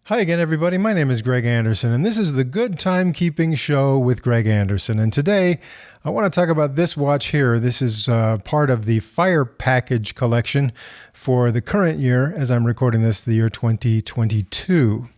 Hi again, everybody. My name is Greg Anderson, and this is the Good Timekeeping Show with Greg Anderson. And today, I want to talk about this watch here. This is part of the Fire Package collection for the current year, as I'm recording this, the year 2022.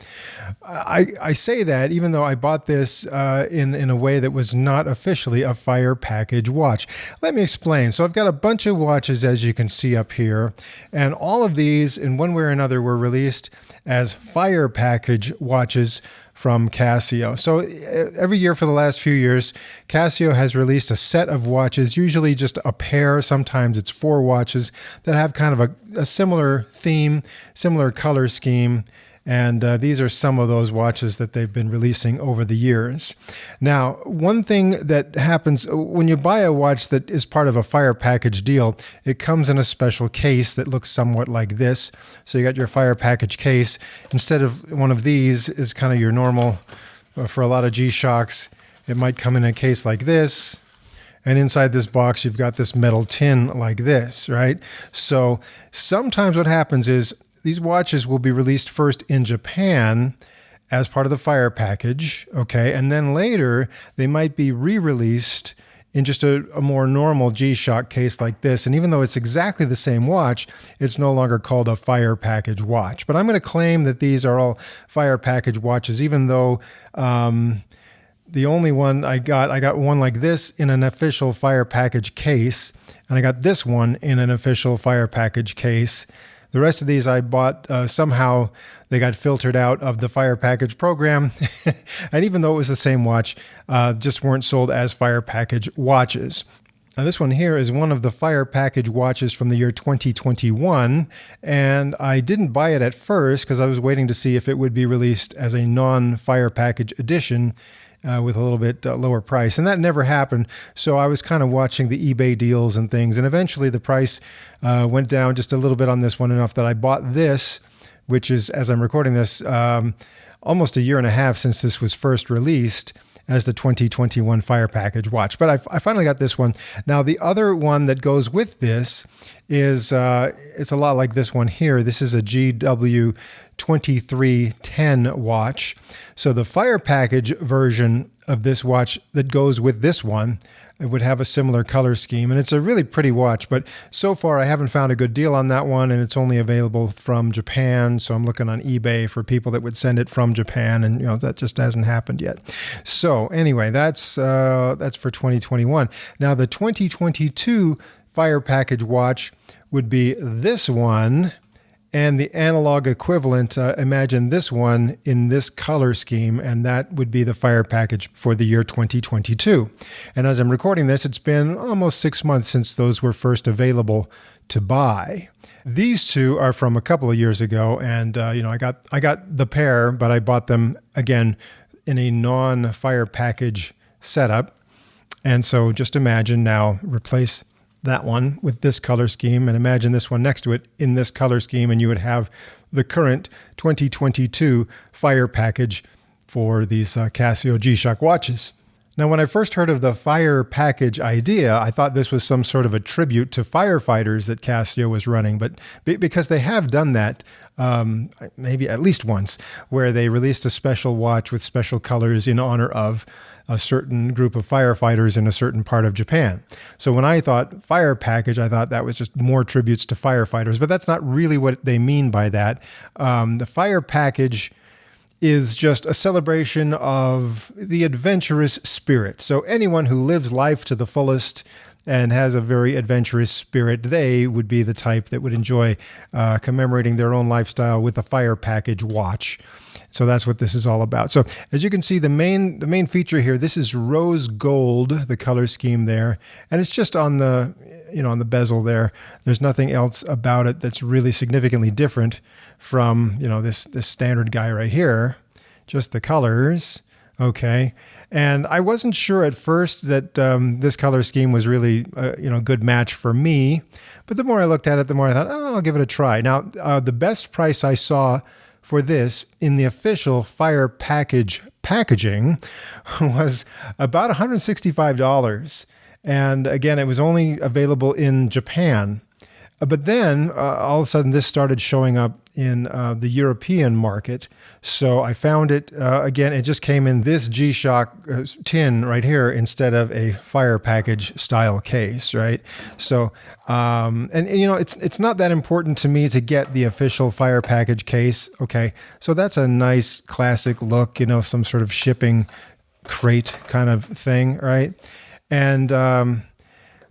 I say that even though I bought this in a way that was not officially a Fire Package watch. Let me explain. So I've got a bunch of watches, as you can see up here, and all of these, in one way or another, were released as Fire Package watches from Casio. So every year for the last few years, Casio has released a set of watches, usually just a pair, sometimes it's 4 watches, that have kind of a similar theme, similar color scheme. And these are some of those watches that they've been releasing over the years. Now, one thing that happens when you buy a watch that is part of a Fire Package deal, it comes in a special case that looks somewhat like this. So you got your Fire Package case. Instead of one of these is kind of your normal, for a lot of G-Shocks, it might come in a case like this. And inside this box, you've got this metal tin like this, right? So sometimes what happens is these watches will be released first in Japan as part of the Fire Package, okay? And then later, they might be re-released in just a more normal G-Shock case like this. And even though it's exactly the same watch, it's no longer called a Fire Package watch. But I'm going to claim that these are all Fire Package watches, even though the only one I got one like this in an official Fire Package case, and I got this one in an official Fire Package case. The rest of these I bought, somehow they got filtered out of the Fire Package program. And even though it was the same watch, just weren't sold as Fire Package watches. Now this one here is one of the Fire Package watches from the year 2021. And I didn't buy it at first because I was waiting to see if it would be released as a non-Fire Package edition. With a little bit lower price. And that never happened. So I was kind of watching the eBay deals and things. And eventually the price went down just a little bit on this one, enough that I bought this, which is, as I'm recording this, almost a year and a half since this was first released as the 2021 Fire Package watch. But I finally got this one. Now, the other one that goes with this is, it's a lot like this one here. This is a GW-2320 watch. So the Fire Package version of this watch that goes with this one, it would have a similar color scheme. And it's a really pretty watch, but so far I haven't found a good deal on that one, and it's only available from Japan. So I'm looking on eBay for people that would send it from Japan, and that just hasn't happened yet. So anyway, that's for 2021. Now the 2022 Fire Package watch would be this one, and the analog equivalent, imagine this one in this color scheme, and that would be the Fire Package for the year 2022. And as I'm recording this, it's been almost 6 months since those were first available to buy. These two are from a couple of years ago, and I got the pair, but I bought them again in a non-Fire Package setup. And so just imagine now, replace that one with this color scheme, and imagine this one next to it in this color scheme, and you would have the current 2022 Fire Package for these Casio G-Shock watches. Now, when I first heard of the Fire Package idea, I thought this was some sort of a tribute to firefighters that Casio was running, but because they have done that maybe at least once, where they released a special watch with special colors in honor of a certain group of firefighters in a certain part of Japan. So when I thought Fire Package, I thought that was just more tributes to firefighters, but that's not really what they mean by that. The Fire Package is just a celebration of the adventurous spirit. So anyone who lives life to the fullest and has a very adventurous spirit, they would be the type that would enjoy commemorating their own lifestyle with a Fire Package watch. So that's what this is all about. So as you can see, the main feature here, this is rose gold, the color scheme there, and it's just on the on the bezel there. There's nothing else about it that's really significantly different from this standard guy right here. Just the colors, okay. And I wasn't sure at first that this color scheme was really a good match for me, but the more I looked at it, the more I thought, oh, I'll give it a try. Now, the best price I saw for this in the official Fire Package packaging was about $165. And again, it was only available in Japan. But then all of a sudden this started showing up in the European market. So I found it, again, it just came in this G-Shock tin right here instead of a fire package style case, right? So, and you know, it's not that important to me to get the official fire package case, okay? So that's a nice classic look, you know, some sort of shipping crate kind of thing, right? And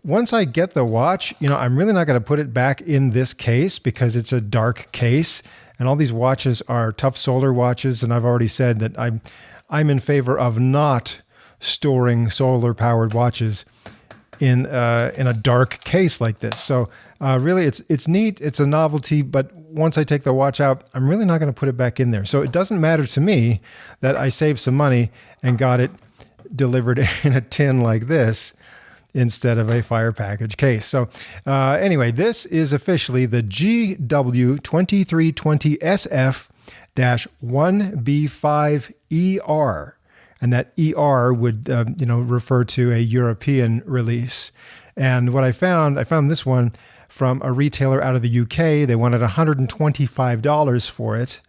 once I get the watch, you know, I'm really not going to put it back in this case because it's a dark case. And all these watches are tough solar watches. And I've already said that I'm in favor of not storing solar powered watches in a dark case like this. So really it's neat. It's a novelty. But once I take the watch out, I'm really not going to put it back in there. So it doesn't matter to me that I saved some money and got it delivered in a tin like this instead of a fire package case. So anyway, this is officially the GW-2320SF-1B5 and that ER would you know, refer to a European release. And what I found this one from a retailer out of the UK. They wanted $125 for it.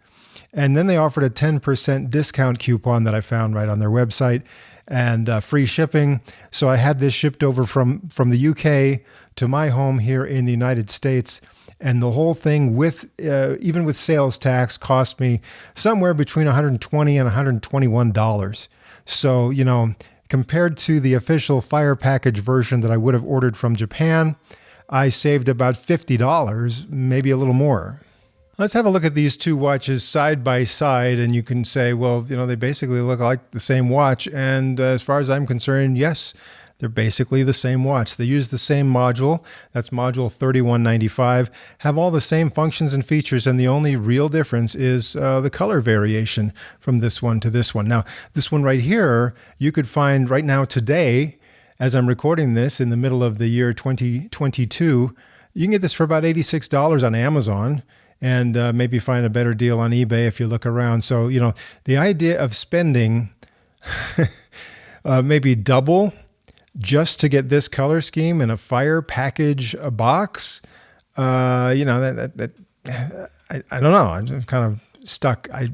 And then they offered a 10% discount coupon that I found right on their website, and free shipping. So I had this shipped over from the UK to my home here in the United States. And the whole thing, with even with sales tax, cost me somewhere between $120 and $121. So, you know, compared to the official fire package version that I would have ordered from Japan, I saved about $50, maybe a little more. Let's have a look at these two watches side by side, and you can say, well, you know, they basically look like the same watch. And as far as I'm concerned, yes, they're basically the same watch. They use the same module. That's module 3195, have all the same functions and features, and the only real difference is the color variation from this one to this one. Now, this one right here, you could find right now today, as I'm recording this in the middle of the year 2022, you can get this for about $86 on Amazon. And maybe find a better deal on eBay if you look around. So, you know, the idea of spending maybe double just to get this color scheme in a fire package box, you know, I don't know. I'm kind of stuck. I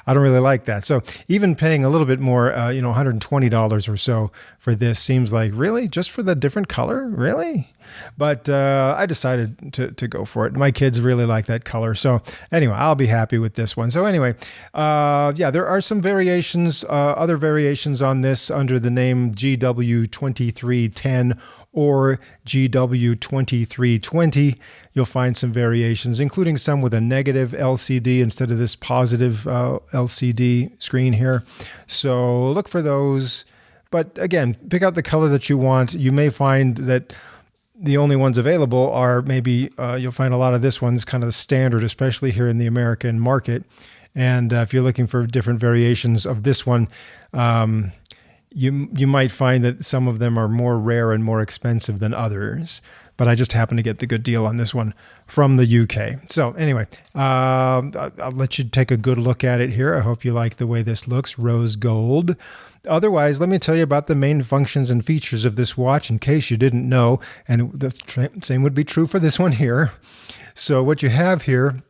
don't really like that. So even paying a little bit more, you know, $120 or so for this seems like, really, just for the different color, really? But I decided to go for it. My kids really like that color. So anyway, I'll be happy with this one. So anyway, yeah, there are some variations, other variations on this under the name GW-2310 or GW-2320. You'll find some variations, including some with a negative LCD instead of this positive LCD screen here. So look for those. But again, pick out the color that you want. You may find that the only ones available are maybe, you'll find a lot of this one's kind of the standard, especially here in the American market. And if you're looking for different variations of this one, you might find that some of them are more rare and more expensive than others. But I just happened to get the good deal on this one from the UK. So anyway, I'll let you take a good look at it here. I hope you like the way this looks, rose gold. Otherwise, let me tell you about the main functions and features of this watch in case you didn't know. And the same would be true for this one here. So what you have here,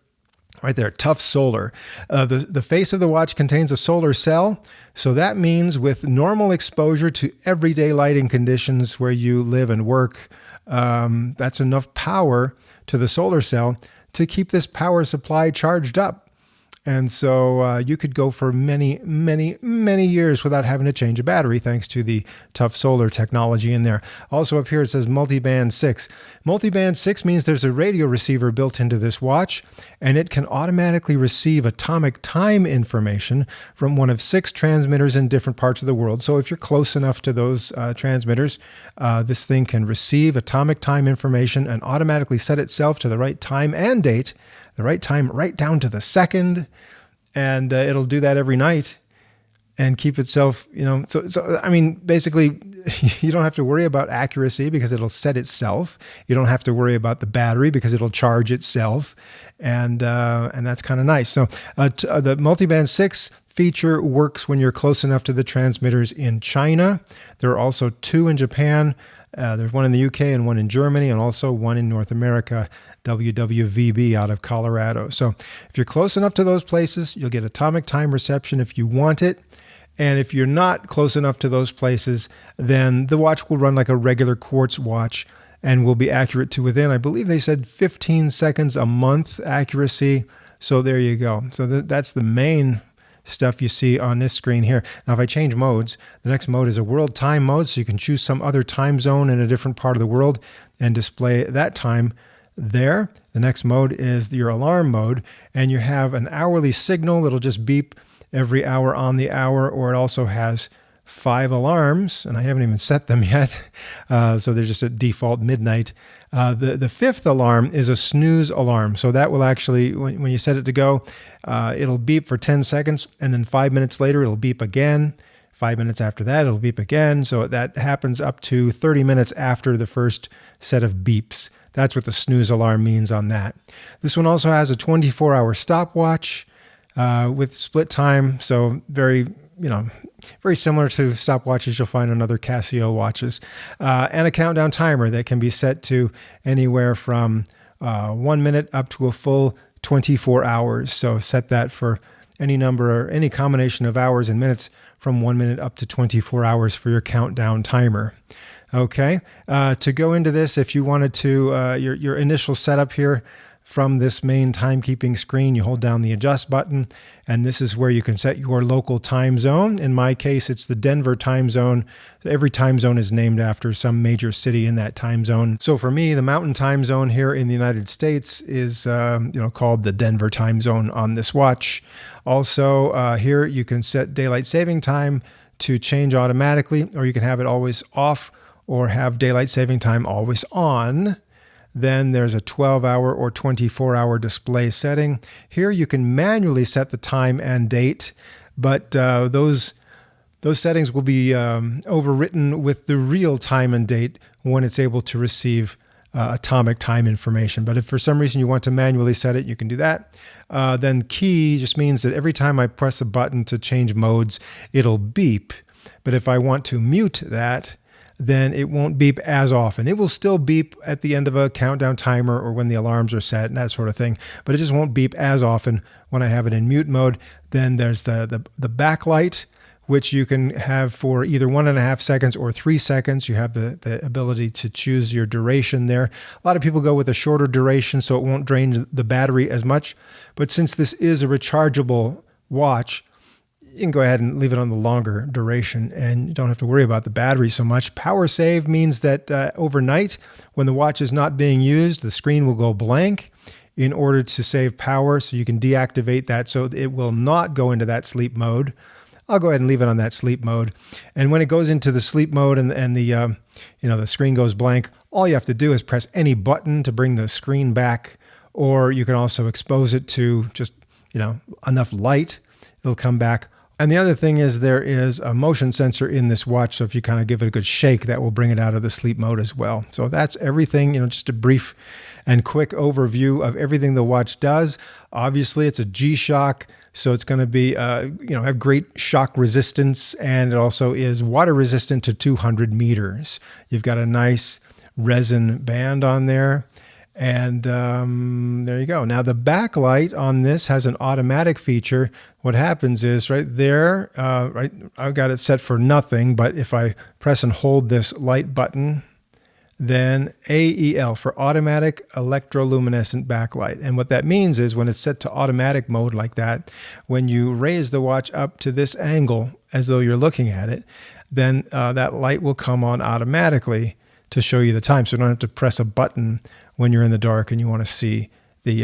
right there, tough solar. The face of the watch contains a solar cell. So that means with normal exposure to everyday lighting conditions where you live and work, that's enough power to the solar cell to keep this power supply charged up. And so you could go for many, many, many years without having to change a battery thanks to the tough solar technology in there. Also up here it says multiband 6. Multiband 6 means there's a radio receiver built into this watch, and it can automatically receive atomic time information from one of 6 transmitters in different parts of the world. So if you're close enough to those transmitters, this thing can receive atomic time information and automatically set itself to the right time and date, the right time right down to the second, and it'll do that every night and keep itself, you know, so I mean, basically you don't have to worry about accuracy because it'll set itself. You don't have to worry about the battery because it'll charge itself, and that's kind of nice. So the multiband 6 feature works when you're close enough to the transmitters in China. There are also 2 in Japan. There's 1 in the UK and 1 in Germany, and also 1 in North America, WWVB out of Colorado. So if you're close enough to those places, you'll get atomic time reception if you want it. And if you're not close enough to those places, then the watch will run like a regular quartz watch and will be accurate to within, I believe they said 15 seconds a month accuracy. So there you go. So that's the main stuff you see on this screen here. Now, if I change modes, the next mode is a world time mode, so you can choose some other time zone in a different part of the world and display that time there. The next mode is your alarm mode, and you have an hourly signal that'll just beep every hour on the hour, or it also has 5 alarms, and I haven't even set them yet, so they're just at default midnight. The 5th alarm is a snooze alarm, so that will actually, when you set it to go, it'll beep for 10 seconds, and then 5 minutes later it'll beep again. 5 minutes after that it'll beep again, so that happens up to 30 minutes after the first set of beeps. That's what the snooze alarm means on that. This one also has a 24-hour stopwatch with split time, so very similar to stopwatches you'll find on other Casio watches, and a countdown timer that can be set to anywhere from 1 minute up to a full 24 hours. So set that for any number or any combination of hours and minutes from 1 minute up to 24 hours for your countdown timer. Okay, to go into this, if you wanted to, your initial setup here from this main timekeeping screen, you hold down the adjust button, and this is where you can set your local time zone. In my case, it's the Denver time zone. Every time zone is named after some major city in that time zone. So for me, the mountain time zone here in the United States is called the Denver time zone on this watch. Also, here you can set daylight saving time to change automatically, or you can have it always off or have daylight saving time always on. Then there's a 12-hour or 24-hour display setting. Here you can manually set the time and date, but those settings will be overwritten with the real time and date when it's able to receive atomic time information. But if for some reason you want to manually set it, you can do that. Then key just means that every time I press a button to change modes, it'll beep. But if I want to mute that, then it won't beep as often. It will still beep at the end of a countdown timer or when the alarms are set and that sort of thing, but it just won't beep as often when I have it in mute mode. Then there's the backlight, which you can have for either 1.5 seconds or 3 seconds. You have the ability to choose your duration there. A lot of people go with a shorter duration so it won't drain the battery as much, but since this is a rechargeable watch, you can go ahead and leave it on the longer duration and you don't have to worry about the battery so much. Power save means that overnight, when the watch is not being used, the screen will go blank in order to save power, so you can deactivate that so it will not go into that sleep mode. I'll go ahead and leave it on that sleep mode. And when it goes into the sleep mode and the screen goes blank, all you have to do is press any button to bring the screen back, or you can also expose it to just enough light. It'll come back. And the other thing is there is a motion sensor in this watch, so if you kind of give it a good shake, that will bring it out of the sleep mode as well. So that's everything, just a brief and quick overview of everything the watch does. Obviously, it's a G-Shock, so it's going to be, have great shock resistance, and it also is water resistant to 200 meters. You've got a nice resin band on there. And there you go. Now the backlight on this has an automatic feature. What happens is right there, I've got it set for nothing, but if I press and hold this light button, then AEL for automatic electroluminescent backlight. And what that means is when it's set to automatic mode like that, when you raise the watch up to this angle as though you're looking at it, then that light will come on automatically to show you the time. So you don't have to press a button when you're in the dark and you want to see the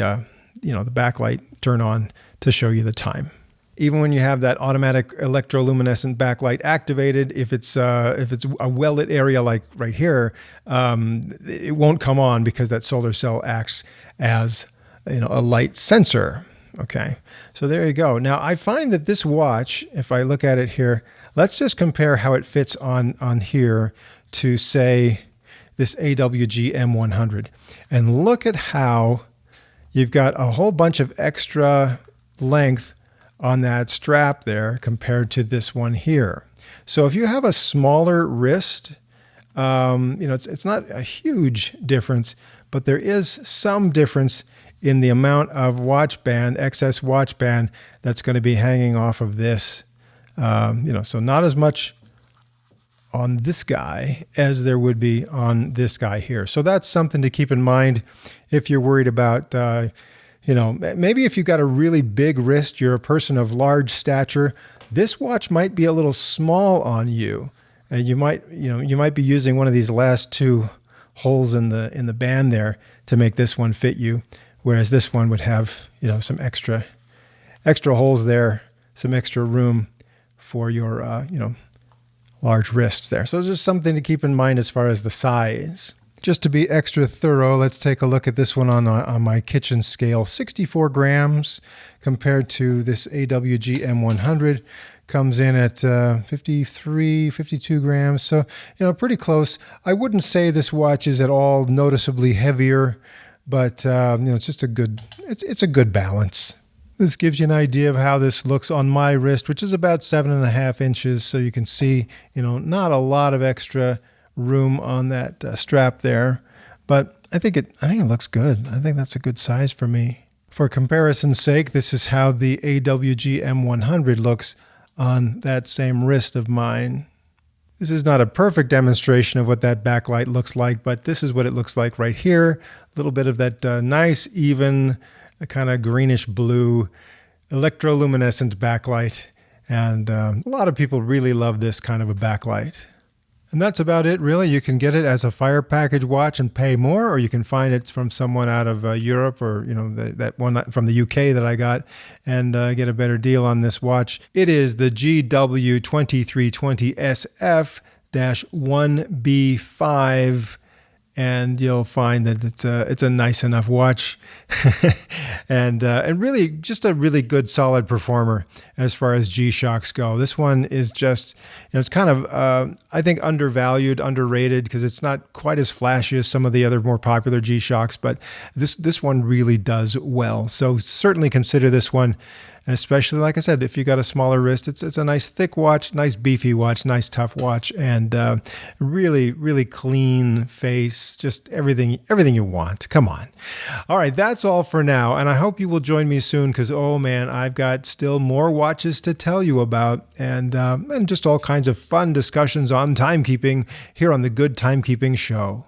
backlight turn on to show you the time. Even when you have that automatic electroluminescent backlight activated, if it's a well-lit area like right here, it won't come on because that solar cell acts as a light sensor. Okay, so there you go. Now I find that this watch, if I look at it here, let's just compare how it fits on here to say this AWG M100. And look at how you've got a whole bunch of extra length on that strap there compared to this one here. So if you have a smaller wrist, it's not a huge difference, but there is some difference in the amount of watch band, excess watch band that's going to be hanging off of this. So not as much on this guy as there would be on this guy here. So that's something to keep in mind if you're worried about, maybe if you've got a really big wrist, you're a person of large stature, this watch might be a little small on you. And you might be using one of these last two holes in the band there to make this one fit you, whereas this one would have, some extra holes there, some extra room for your, large wrists there. So it's just something to keep in mind as far as the size. Just to be extra thorough, let's take a look at this one on my kitchen scale. 64 grams compared to this AWG M100. Comes in at 53, 52 grams. So, pretty close. I wouldn't say this watch is at all noticeably heavier, but, it's just it's a good balance. This gives you an idea of how this looks on my wrist, which is about 7.5 inches. So you can see, not a lot of extra room on that strap there, but I think it looks good. I think that's a good size for me. For comparison's sake, this is how the AWG M100 looks on that same wrist of mine. This is not a perfect demonstration of what that backlight looks like, but this is what it looks like right here. A little bit of that nice, even, kind of greenish blue electroluminescent backlight. And a lot of people really love this kind of a backlight. And that's about it, really. You can get it as a fire package watch and pay more, or you can find it from someone out of Europe, or that one from the UK that I got, and get a better deal on this watch. It is the GW-2320SF-1B5, and you'll find that it's a nice enough watch, and really just a really good solid performer as far as G-Shocks go. This one is just, it's kind of I think undervalued, underrated, because it's not quite as flashy as some of the other more popular G-Shocks, but this one really does well. So certainly consider this one. Especially, like I said, if you got a smaller wrist, it's a nice thick watch, nice beefy watch, nice tough watch, and really, really clean face, just everything you want. Come on. All right, that's all for now, and I hope you will join me soon, because, oh man, I've got still more watches to tell you about, and just all kinds of fun discussions on timekeeping here on the Good Timekeeping Show.